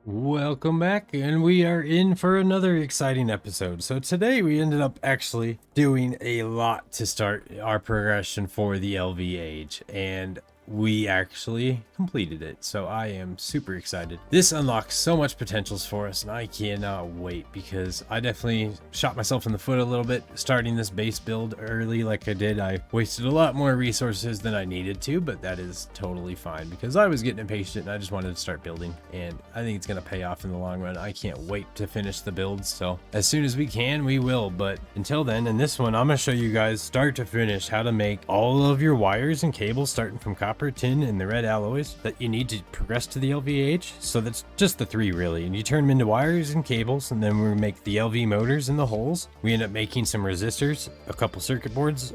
Welcome back, and we are in for another exciting episode. So today we ended up actually doing a lot to start our progression for the LV age, and we actually completed it. So I am super excited. This unlocks so much potentials for us, and I cannot wait because I definitely shot myself in the foot a little bit starting this base build early like I did. I wasted a lot more resources than I needed to, but that is totally fine because I was getting impatient and I just wanted to start building, and I think it's going to pay off in the long run. I can't wait to finish the builds, so as soon as we can, we will. But until then, in this one, I'm going to show you guys start to finish how to make all of your wires and cables starting from copper, tin, and the red alloys that you need to progress to the LVH. So that's just the three really, and you turn them into wires and cables, and then we make the LV motors in the holes. We end up making some resistors, a couple circuit boards,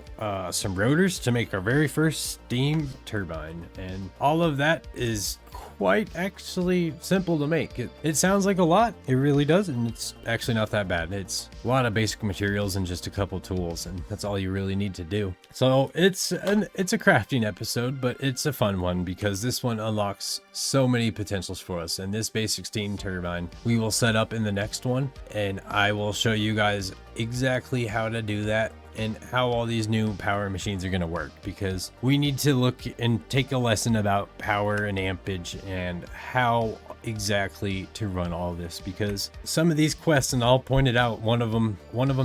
some rotors to make our very first steam turbine, and all of that is quite actually simple to make. It sounds like a lot, it really does, and it's actually not that bad. It's a lot of basic materials and just a couple tools, and that's all you really need to do. So it's a crafting episode, but it's a fun one because this one unlocks so many potentials for us. And this basic steam turbine we will set up in the next one, and I will show you guys exactly how to do that and how all these new power machines are going to work, because we need to look and take a lesson about power and ampage and how exactly to run all this, because some of these quests, and I'll point it out, one of them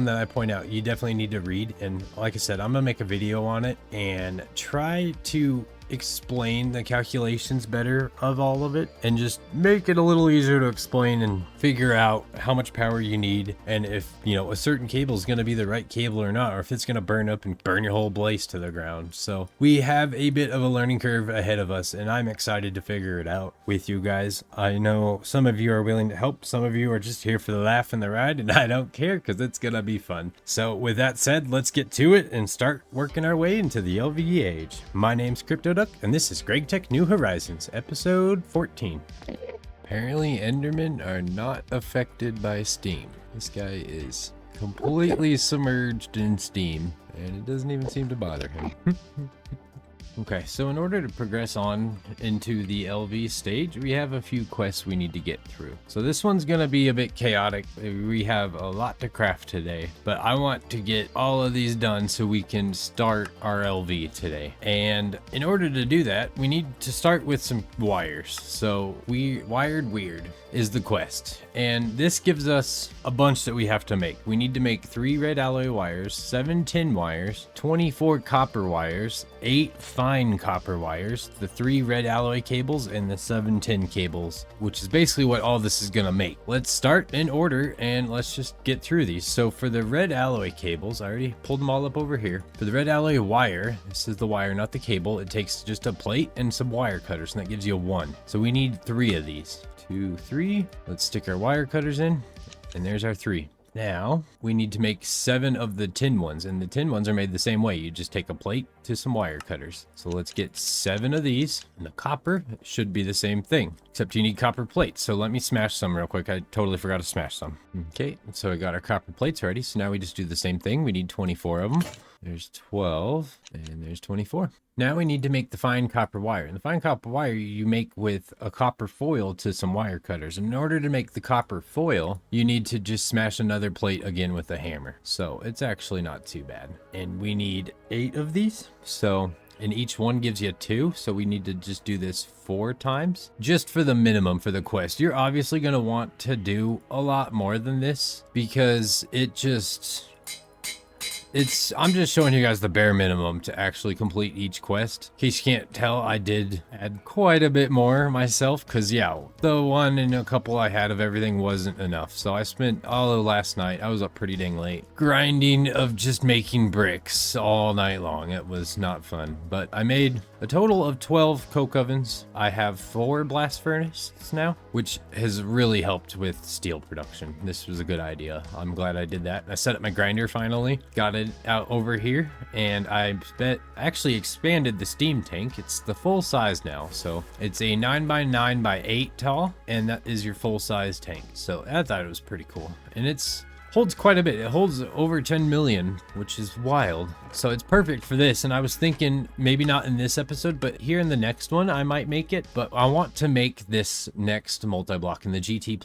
that I point out, you definitely need to read. And like I said, I'm gonna make a video on it and try to explain the calculations better of all of it and just make it a little easier to explain and figure out how much power you need, and if a certain cable is going to be the right cable or not, or if it's going to burn up and burn your whole place to the ground. So we have a bit of a learning curve ahead of us, and I'm excited to figure it out with you guys. I know some of you are willing to help, some of you are just here for the laugh and the ride, and I don't care because it's gonna be fun. So with that said, let's get to it and start working our way into the LVE age. My name's CryptoDuck, and this is Gregtech New Horizons, episode 14. Apparently Endermen are not affected by steam. This guy is completely submerged in steam, and it doesn't even seem to bother him. Okay, so in order to progress on into the LV stage, we have a few quests we need to get through. So this one's gonna be a bit chaotic. We have a lot to craft today, but I want to get all of these done so we can start our LV today. And in order to do that, we need to start with some wires. So wired weird is the quest, and this gives us a bunch that we have to make. We need to make 3 red alloy wires, 7 tin wires, 24 copper wires, 8 fine copper wires, the 3 red alloy cables, and the 7 tin cables, which is basically what all this is gonna make. Let's start in order and let's just get through these. So for the red alloy cables, I already pulled them all up over here. For the red alloy wire, this is the wire, not the cable. It takes just a plate and some wire cutters, and that gives you a 1. So we need 3 of these. 2, 3. Let's stick our wire cutters in, and there's our 3. Now we need to make 7 of the tin ones, and the tin ones are made the same way. You just take a plate to some wire cutters. So let's get 7 of these, and the copper should be the same thing, except you need copper plates. So let me smash some real quick. I totally forgot to smash some. Okay, so I got our copper plates ready. So now we just do the same thing. We need 24 of them. There's 12, and there's 24. Now we need to make the fine copper wire. And the fine copper wire you make with a copper foil to some wire cutters. And in order to make the copper foil, you need to just smash another plate again with a hammer. So it's actually not too bad. And we need 8 of these. And each one gives you 2, so we need to just do this 4 times just for the minimum for the quest. You're obviously going to want to do a lot more than this because I'm just showing you guys the bare minimum to actually complete each quest. In case you can't tell, I did add quite a bit more myself because, yeah, the one and a couple I had of everything wasn't enough. So I spent all of last night, I was up pretty dang late, grinding of just making bricks all night long. It was not fun, but I made a total of 12 coke ovens. I have 4 blast furnaces now, which has really helped with steel production. This was a good idea. I'm glad I did that. I set up my grinder finally, got it out over here, and I actually expanded the steam tank. It's the full size now, so it's a 9x9x8 tall, and that is your full size tank. So I thought it was pretty cool, and it's holds quite a bit. It holds over 10 million, which is wild. So it's perfect for this. And I was thinking maybe not in this episode, but here in the next one, I might make it. But I want to make this next multi-block in the GT++.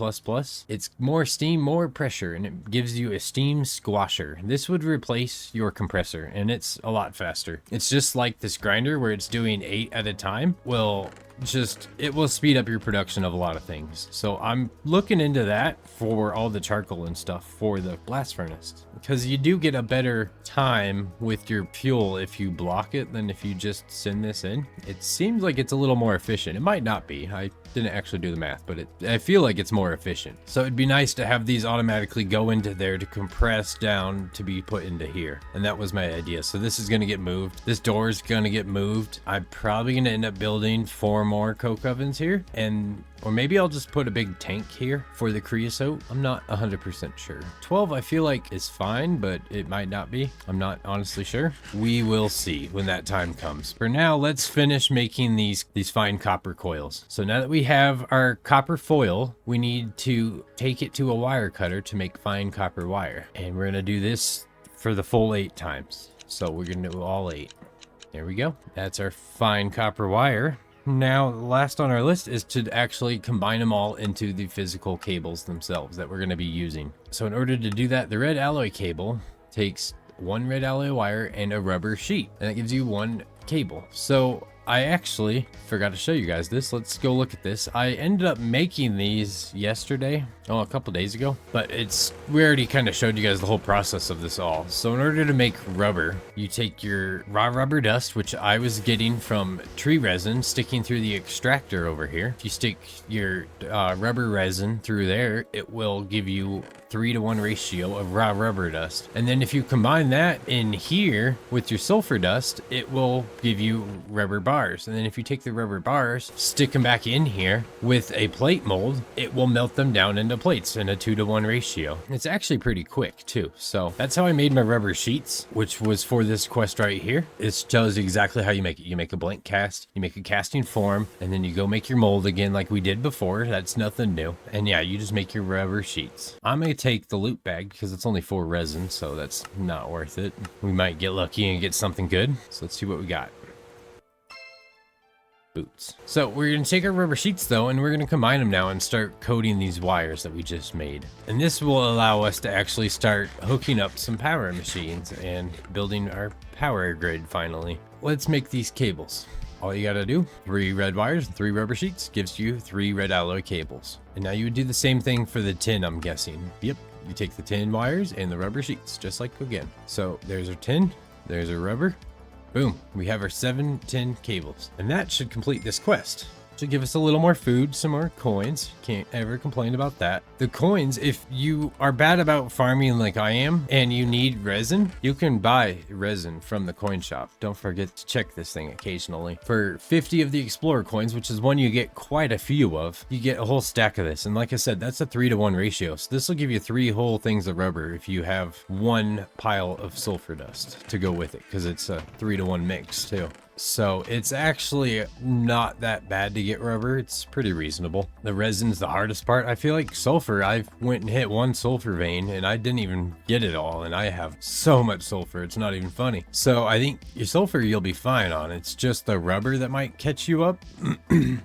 It's more steam, more pressure, and it gives you a steam squasher. This would replace your compressor, and it's a lot faster. It's just like this grinder where it's doing 8 at a time. Well, it will speed up your production of a lot of things. So I'm looking into that for all the charcoal and stuff for the blast furnace, because you do get a better time with your fuel if you block it than if you just send this in. It seems like it's a little more efficient. It might not be. I didn't actually do the math, but I feel like it's more efficient. So it'd be nice to have these automatically go into there to compress down to be put into here. And that was my idea. So this is going to get moved. This door is going to get moved. I'm probably going to end up building 4 more coke ovens here, or maybe I'll just put a big tank here for the creosote. I'm not 100% sure. 12 I feel like is fine, but it might not be. I'm not honestly sure. We will see when that time comes. For now, let's finish making these fine copper coils. So now that we have our copper foil, we need to take it to a wire cutter to make fine copper wire. And we're gonna do this for the full 8 times. So we're gonna do all 8. There we go. That's our fine copper wire. Now, last on our list is to actually combine them all into the physical cables themselves that we're going to be using. So in order to do that, the red alloy cable takes 1 red alloy wire and a rubber sheet, and that gives you 1 cable. So I actually forgot to show you guys this. Let's go look at this. I ended up making these yesterday, a couple days ago, but we already kind of showed you guys the whole process of this all. So in order to make rubber, you take your raw rubber dust, which I was getting from tree resin, sticking through the extractor over here. If you stick your rubber resin through there, it will give you 3-to-1 ratio of raw rubber dust. And then if you combine that in here with your sulfur dust, it will give you rubber bars. And then if you take the rubber bars, stick them back in here with a plate mold, it will melt them down into plates in a 2-to-1 ratio. It's actually pretty quick too. So that's how I made my rubber sheets, which was for this quest right here. It tells you exactly how you make it. You make a blank cast, you make a casting form, and then you go make your mold again like we did before. That's nothing new. And yeah, you just make your rubber sheets. I'm gonna take the loot bag because it's only 4 resin, so that's not worth it. We might get lucky and get something good. So let's see what we got. Boots. So we're going to take our rubber sheets though, and we're going to combine them now and start coating these wires that we just made. And this will allow us to actually start hooking up some power machines and building our power grid finally. Let's make these cables. All you gotta do, 3 red wires and 3 rubber sheets gives you 3 red alloy cables. And now you would do the same thing for the tin, I'm guessing. Yep, you take the tin wires and the rubber sheets, just like again. So there's our tin, there's our rubber. Boom, we have our 7 tin cables. And that should complete this quest. Should give us a little more food, some more coins. Can't ever complain about that. The coins, if you are bad about farming like I am and you need resin, you can buy resin from the coin shop. Don't forget to check this thing occasionally. For 50 of the Explorer coins, which is one you get quite a few of, you get a whole stack of this. And like I said, that's a 3-to-1 ratio. So this will give you 3 whole things of rubber if you have 1 pile of sulfur dust to go with it, because it's a 3-to-1 mix too. So it's actually not that bad to get rubber. It's pretty reasonable. The resin's the hardest part. I feel like sulfur, I went and hit 1 sulfur vein and I didn't even get it all. And I have so much sulfur, it's not even funny. So I think your sulfur you'll be fine on. It's just the rubber that might catch you up.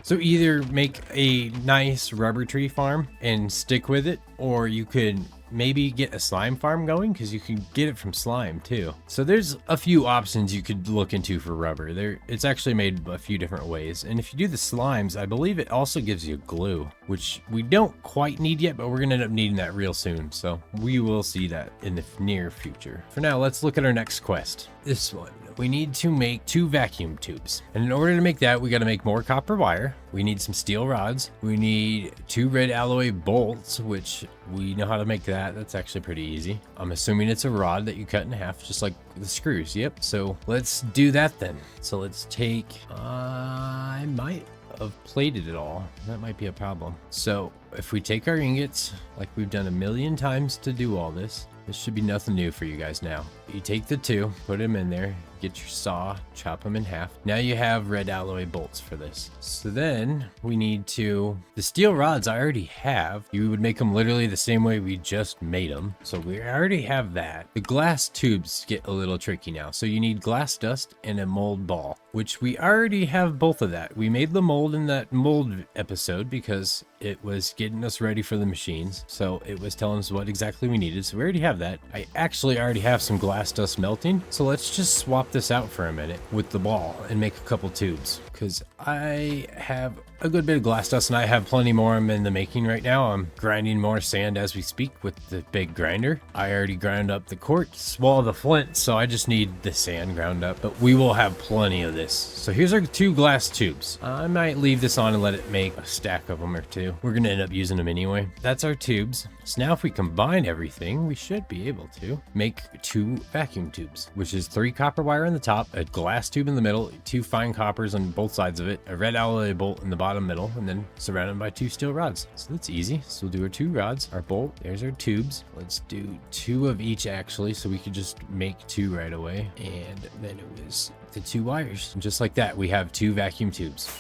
So either make a nice rubber tree farm and stick with it, or you could maybe get a slime farm going, because you can get it from slime too. So there's a few options you could look into for rubber. It's actually made a few different ways. And if you do the slimes, I believe it also gives you glue, which we don't quite need yet, but we're gonna end up needing that real soon. So we will see that in the near future. For now, let's look at our next quest. This one. We need to make 2 vacuum tubes. And in order to make that, we got to make more copper wire. We need some steel rods. We need 2 red alloy bolts, which we know how to make that. That's actually pretty easy. I'm assuming it's a rod that you cut in half, just like the screws. Yep. So let's do that then. So let's take, I might have plated it all. That might be a problem. So if we take our ingots, like we've done a million times to do all this, This should be nothing new for you guys now. You take the two, put them in there, get your saw, chop them in half. Now you have red alloy bolts for this. So then we need to, the steel rods I already have. You would make them literally the same way we just made them. So we already have that. The glass tubes get a little tricky now. So you need glass dust and a mold ball, which we already have both of that. We made the mold in that mold episode because it was getting us ready for the machines. So it was telling us what exactly we needed. So we already have that. I actually already have some glass dust melting. So let's just swap this out for a minute with the ball and make a couple tubes, because I have a good bit of glass dust and I have plenty more in the making right now. I'm grinding more sand as we speak with the big grinder. I already ground up the quartz, well, the flint, so I just need the sand ground up, but we will have plenty of this. So here's our 2 glass tubes. I might leave this on and let it make a stack of them or 2. We're gonna end up using them anyway. That's our tubes. So now if we combine everything, we should be able to make 2 vacuum tubes, which is 3 copper wire in the top, a glass tube in the middle, 2 fine coppers on both sides of it, a red alloy bolt in the bottom middle, and then surrounded by 2 steel rods. So that's easy. So we'll do our 2 rods, our bolt, there's our tubes. Let's do 2 of each actually, so we could just make 2 right away. And then it was the 2 wires. And just like that, we have 2 vacuum tubes.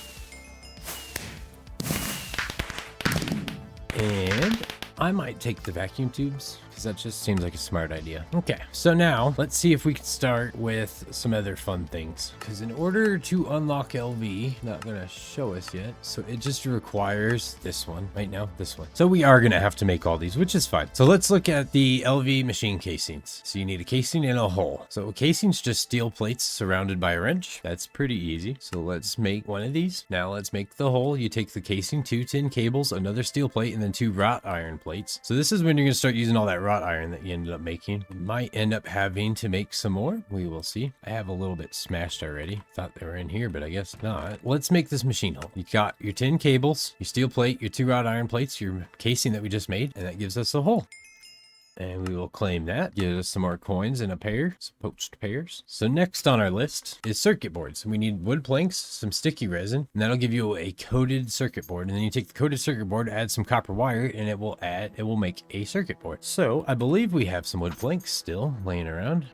And I might take the vacuum tubes because that just seems like a smart idea. Okay, so now let's see if we can start with some other fun things, because in order to unlock LV, not gonna show us yet, so it just requires this one right now, this one. So we are gonna have to make all these, which is fine. So let's look at the LV machine casings. So you need a casing and a hole. So a casing's just steel plates surrounded by a wrench. That's pretty easy. So let's make one of these. Now let's make the hole. You take the casing, 2 tin cables, another steel plate, and then 2 wrought iron plates. So this is when you're gonna start using all that wrought iron that you ended up making. You might end up having to make some more. We will see. I have a little bit smashed already. Thought they were in here, but I guess not. Let's make this machine hole. You got your tin cables, your steel plate, your 2 wrought iron plates, your casing that we just made, and that gives us a hole. And we will claim that. Give us some more coins in a pair, some poached pears. So next on our list is circuit boards. We need wood planks, some sticky resin, and that'll give you a coated circuit board. And then you take the coated circuit board, add some copper wire, and it will make a circuit board. So I believe we have some wood planks still laying around.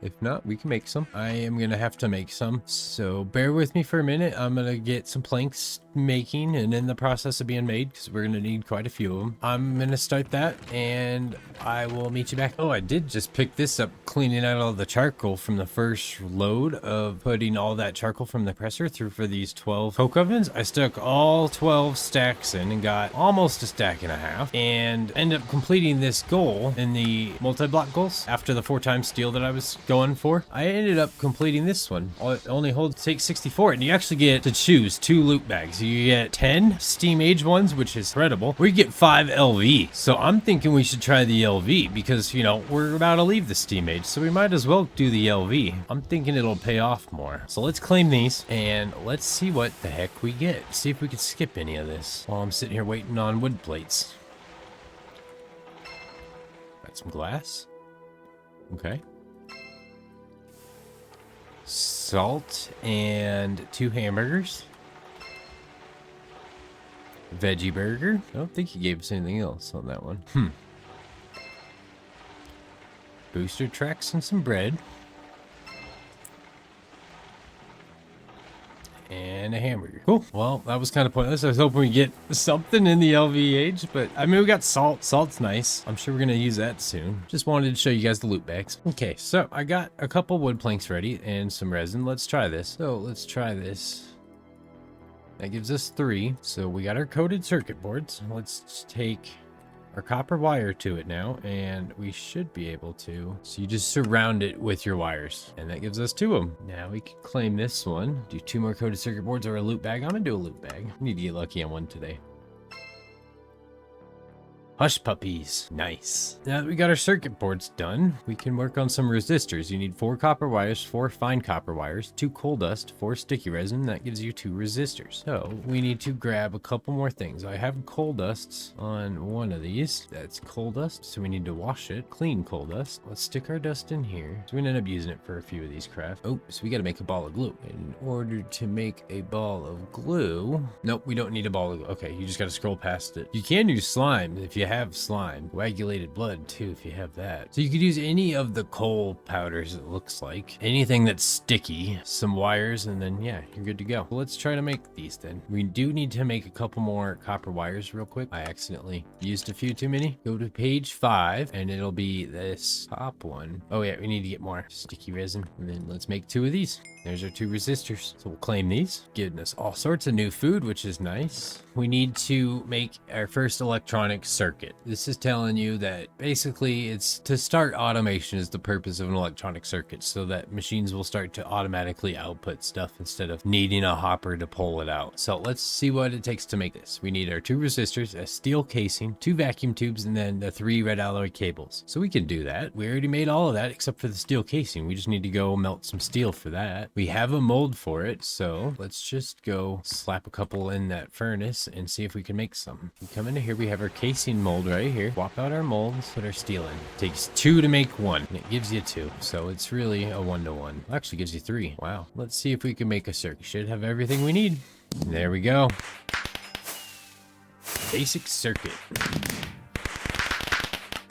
If not, we can make some. I am gonna have to make some. So bear with me for a minute. I'm gonna get some planks making and in the process of being made, because we're gonna need quite a few of them. I'm gonna start that and I will meet you back. Oh, I did just pick this up, cleaning out all the charcoal from the first load of putting all that charcoal from the presser through for these 12 coke ovens. I stuck all 12 stacks in and got almost a stack and a half, and ended up completing this goal in the multi-block goals after the 4 times steel that I was going for. I ended up completing this one. It only takes 64, and you actually get to choose 2 loot bags. You get 10 steam age ones, which is incredible, or you get 5 LV. So I'm thinking we should try the LV because, you know, we're about to leave the steam age, so we might as well do the LV. I'm thinking it'll pay off more. So let's claim these and let's see what the heck we get. See if we can skip any of this while I'm sitting here waiting on wood plates. Got some glass. Okay. Salt and 2 hamburgers. Veggie burger. I don't think he gave us anything else on that one. Booster tracks and some bread. And a hamburger. Cool. Well, that was kind of pointless. I was hoping we get something in the LVH, but I mean, we got salt. Salt's nice. I'm sure we're going to use that soon. Just wanted to show you guys the loot bags. Okay, so I got a couple wood planks ready and some resin. Let's try this. So let's try this. That gives us 3. So we got our coated circuit boards. Let's take our copper wire to it now, and we should be able to. So you just surround it with your wires, and that gives us 2 of them. Now we can claim this one. Do 2 more coated circuit boards or a loot bag. I'm gonna do a loot bag. I need to get lucky on one today. Hush puppies. Nice. Now that we got our circuit boards done, we can work on some resistors. You need 4 copper wires, 4 fine copper wires, 2 coal dust, 4 sticky resin. That gives you 2 resistors. So we need to grab a couple more things. I have coal dusts on one of these. That's coal dust, so we need to wash it. Clean coal dust. Let's stick our dust in here. So we end up using it for a few of these crafts. Oh, so we got to make a ball of glue. In order to make a ball of glue, nope, we don't need a ball of glue. Okay, you just got to scroll past it. You can use slime if you have slime. Coagulated blood too, if you have that. So you could use any of the coal powders, it looks like. Anything that's sticky, some wires, and then yeah, you're good to go. Well, let's try to make these then. We do need to make a couple more copper wires real quick. I accidentally used a few too many. Go to page 5 and it'll be this top one. Oh yeah, we need to get more sticky resin. And then let's make 2 of these. There's our 2 resistors. So we'll claim these, giving us all sorts of new food, which is nice. We need to make our first electronic circuit. This is telling you that basically it's to start automation is the purpose of an electronic circuit, so that machines will start to automatically output stuff instead of needing a hopper to pull it out. So let's see what it takes to make this. We need our 2 resistors, a steel casing, 2 vacuum tubes, and then the 3 red alloy cables. So we can do that. We already made all of that except for the steel casing. We just need to go melt some steel for that. We have a mold for it, so let's just go slap a couple in that furnace and see if we can make some. We come into here, we have our casing mold right here. Swap out our molds, put our steel in. It takes 2 to make 1, and it gives you 2, so it's really a 1-to-1. Actually gives you 3. Wow. Let's see if we can make a circuit. Should have everything we need. There we go. Basic circuit.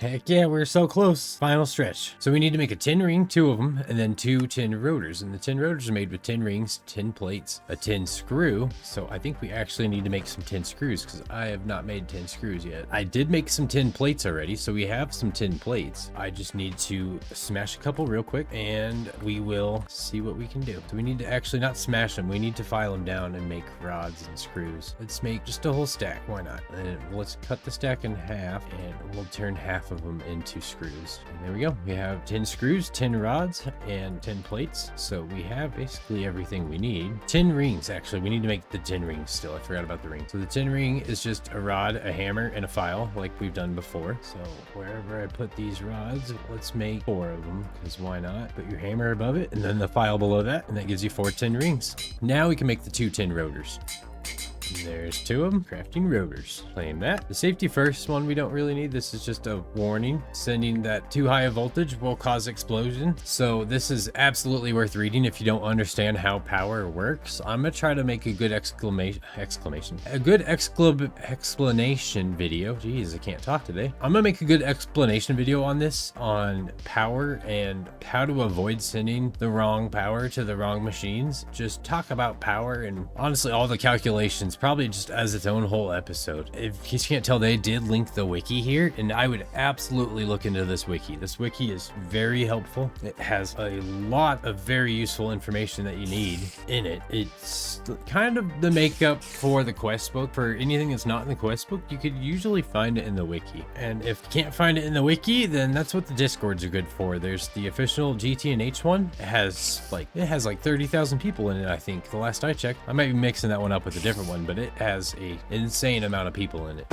Heck yeah, we're so close. Final stretch. So we need to make a tin ring, 2 of them, and then 2 tin rotors. And the tin rotors are made with tin rings, tin plates, a tin screw. So I think we actually need to make some tin screws because I have not made tin screws yet. I did make some tin plates already, so we have some tin plates. I just need to smash a couple real quick and we will see what we can do. So we need to actually not smash them. We need to file them down and make rods and screws. Let's make just a whole stack. Why not? And let's cut the stack in half and we'll turn half of them into screws. And there we go. We have 10 screws, 10 rods, and 10 plates. So we have basically everything we need. 10 rings, actually. We need to make the 10 rings still. I forgot about the ring. So the 10 ring is just a rod, a hammer, and a file like we've done before. So wherever I put these rods, let's make 4 of them because why not? Put your hammer above it and then the file below that, and that gives you 4 tin rings. Now we can make the 2 tin rotors. There's 2 of them. Crafting rotors. Claim that. The safety first one we don't really need. This is just a warning. Sending that too high a voltage will cause explosion. So this is absolutely worth reading if you don't understand how power works. I'm gonna try to make a good explanation video. Jeez, I can't talk today. I'm gonna make a good explanation video on this, on power and how to avoid sending the wrong power to the wrong machines. Just talk about power and honestly all the calculations probably just as its own whole episode. If you can't tell, they did link the wiki here, and I would absolutely look into this wiki. This wiki is very helpful. It has a lot of very useful information that you need in it. It's kind of the makeup for the quest book. For anything that's not in the quest book, you could usually find it in the wiki. And if you can't find it in the wiki, then that's what the discords are good for. There's the official gtnh one. It has like 30,000 people in it, I think. The last I checked. I might be mixing that one up with a different one, but it has a insane amount of people in it.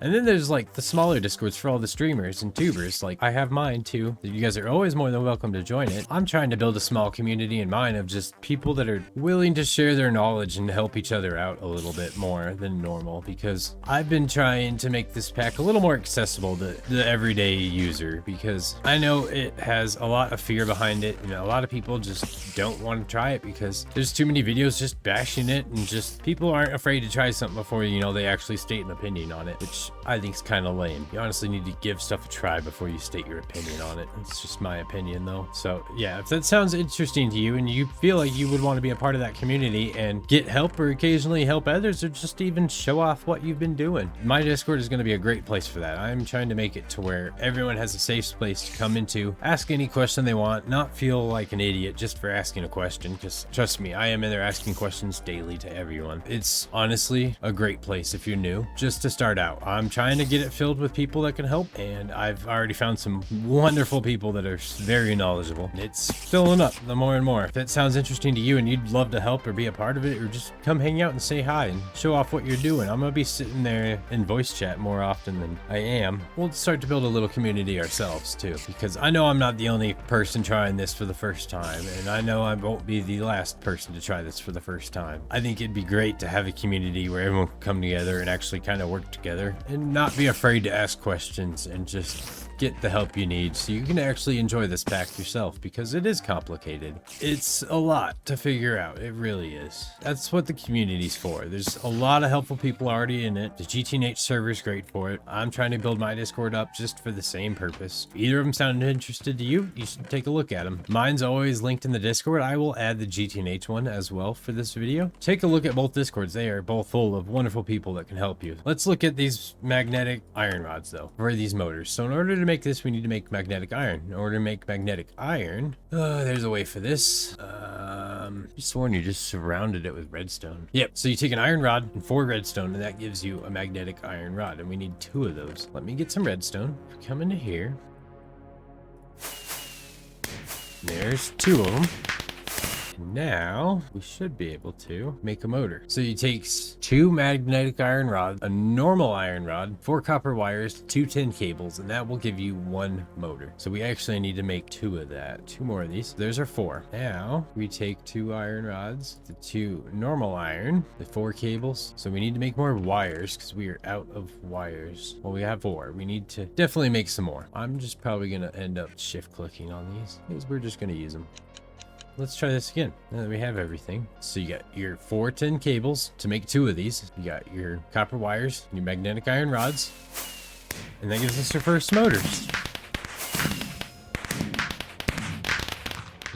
And then there's like the smaller discords for all the streamers and tubers. Like I have mine too. You guys are always more than welcome to join it. I'm trying to build a small community in mine of just people that are willing to share their knowledge and help each other out a little bit more than normal, because I've been trying to make this pack a little more accessible to the everyday user, because I know it has a lot of fear behind it and a lot of people just don't want to try it because there's too many videos just bashing it, and just people aren't afraid to try something before, you know, they actually state an opinion on it, which I think is kind of lame. You honestly need to give stuff a try before you state your opinion on it. It's just my opinion though. So yeah, if that sounds interesting to you and you feel like you would want to be a part of that community and get help or occasionally help others or just even show off what you've been doing, my Discord is going to be a great place for that. I'm trying to make it to where everyone has a safe place to come into, ask any question they want, not feel like an idiot just for asking a question, because trust me, I am in there asking questions daily to everyone. It's honestly a great place if you're new, just to start out. I'm trying to get it filled with people that can help, and I've already found some wonderful people that are very knowledgeable. It's filling up the more and more. If that sounds interesting to you and you'd love to help or be a part of it, or just come hang out and say hi and show off what you're doing, I'm gonna be sitting there in voice chat more often than I am. We'll start to build a little community ourselves too, because I know I'm not the only person trying this for the first time, and I know I won't be the last person to try this for the first time. I think it'd be great to have a community where everyone can come together and actually kind of work together and not be afraid to ask questions and just get the help you need so you can actually enjoy this pack yourself, because it is complicated. It's a lot to figure out. It really is. That's what the community's for. There's a lot of helpful people already in it. The gtnh server is great for it. I'm trying to build my Discord up just for the same purpose. Either of them sounded interested to you, you should take a look at them. Mine's always linked in the Discord. I will add the gtnh one as well for this video. Take a look at both Discords. They are both full of wonderful people that can help you. Let's look at these magnetic iron rods though, for these motors. So in order to make this, we need to make magnetic iron. In order to make magnetic iron, there's a way for this. You sworn you just surrounded it with redstone. Yep. So you take an iron rod and 4 redstone, and that gives you a magnetic iron rod, and we need 2 of those. Let me get some redstone. Come into here. There's 2 of them. Now we should be able to make a motor. So you take 2 magnetic iron rods, a normal iron rod, 4 copper wires, 2 tin cables, and that will give you 1 motor. So we actually need to make 2 of that. 2 more of these. There's our 4. Now we take 2 iron rods, the 2 normal iron, the 4 cables. So we need to make more wires because we are out of wires. Well, we have 4. We need to definitely make some more. I'm just probably going to end up shift clicking on these because we're just going to use them. Let's try this again. Now that we have everything. So you got your 4 tin cables to make 2 of these. You got your copper wires, your magnetic iron rods, and that gives us our first motors.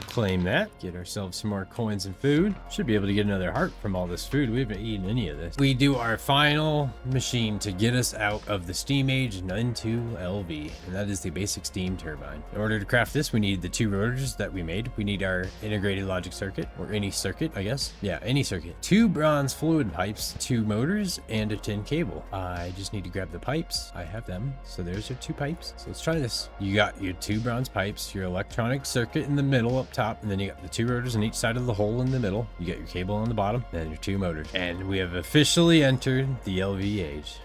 Claim that, get ourselves some more coins and food. Should be able to get another heart from all this food. We haven't eaten any of this. We do our final machine to get us out of the steam age and into LV, and that is the basic steam turbine. In order to craft this, we need the 2 rotors that we made. We need our integrated logic circuit, or any circuit, I guess. Yeah, any circuit. 2 bronze fluid pipes, 2 motors, and a tin cable. I just need to grab the pipes. I have them. So there's your 2 pipes. So let's try this. You got your 2 bronze pipes, your electronic circuit in the middle up top, and then you got the 2 rotors on each side of the hole in the middle. You got your cable on the bottom, and your 2 motors. And we have officially entered the LV age.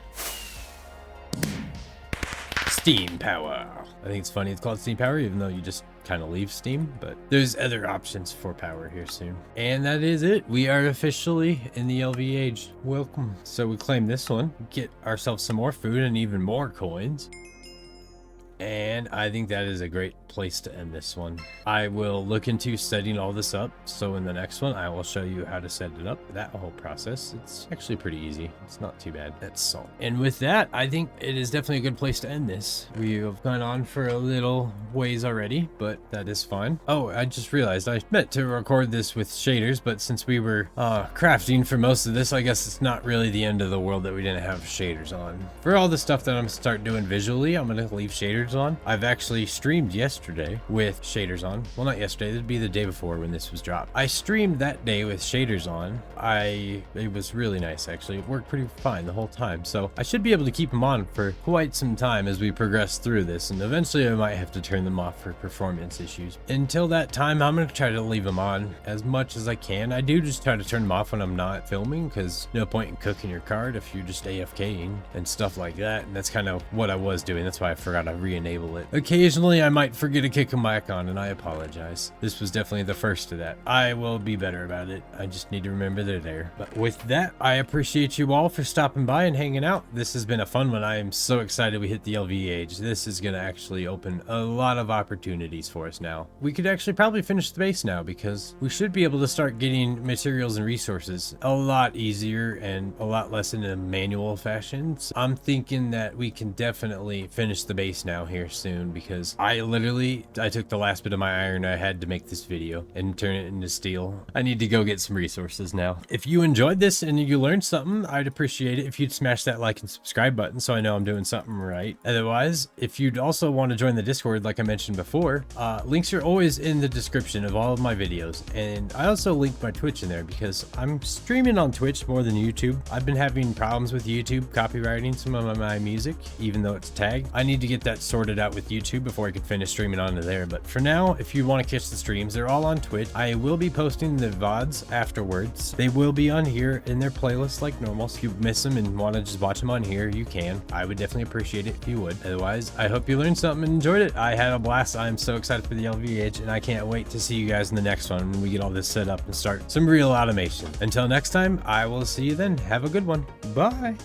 Steam power. I think it's funny it's called steam power, even though you just kind of leave steam, but there's other options for power here soon. And that is it. We are officially in the LV age. Welcome. So we claim this one, get ourselves some more food and even more coins. And I think that is a great place to end this one. I will look into setting all this up, so in the next one I will show you how to set it up, that whole process. It's actually pretty easy. It's not too bad. That's salt. And with that, I think it is definitely a good place to end this. We have gone on for a little ways already, but that is fine. Oh, I just realized I meant to record this with shaders, but since we were crafting for most of this, I guess it's not really the end of the world that we didn't have shaders on. For all the stuff that I'm gonna start doing visually, I'm gonna leave shaders on. I've actually streamed yesterday with shaders on. Well, not yesterday, it'd be the day before when this was dropped. I streamed that day with shaders on. It was really nice, actually. It worked pretty fine the whole time. So I should be able to keep them on for quite some time as we progress through this, and eventually I might have to turn them off for performance issues. Until that time, I'm gonna try to leave them on as much as I can. I do just try to turn them off when I'm not filming, because no point in cooking your card if you're just AFKing and stuff like that. And that's kind of what I was doing. That's why I forgot to re-enable it. Occasionally I might forget to kick them back on, and I apologize. This was definitely the first of that. I will be better about it. I just need to remember they're there. But with that, I appreciate you all for stopping by and hanging out. This has been a fun one. I am so excited we hit the LV age. This is going to actually open a lot of opportunities for us now. We could actually probably finish the base now, because we should be able to start getting materials and resources a lot easier and a lot less in a manual fashion. So I'm thinking that we can definitely finish the base now here soon, because I took the last bit of my iron I had to make this video and turn it into steel. I need to go get some resources now. If you enjoyed this and you learned something, I'd appreciate it if you'd smash that like and subscribe button so I know I'm doing something right. Otherwise, if you'd also want to join the Discord like I mentioned before, links are always in the description of all of my videos, and I also link my Twitch in there because I'm streaming on Twitch more than YouTube. I've been having problems with YouTube copywriting some of my music, even though it's tagged. I need to get that sorted out with YouTube before I can finish streaming onto there. But for now, if you want to catch the streams, they're all on Twitch. I will be posting the VODs afterwards. They will be on here in their playlist like normal. So if you miss them and want to just watch them on here, you can. I would definitely appreciate it if you would. Otherwise, I hope you learned something and enjoyed it. I had a blast. I'm so excited for the LV age, and I can't wait to see you guys in the next one when we get all this set up and start some real automation. Until next time, I will see you then. Have a good one. Bye.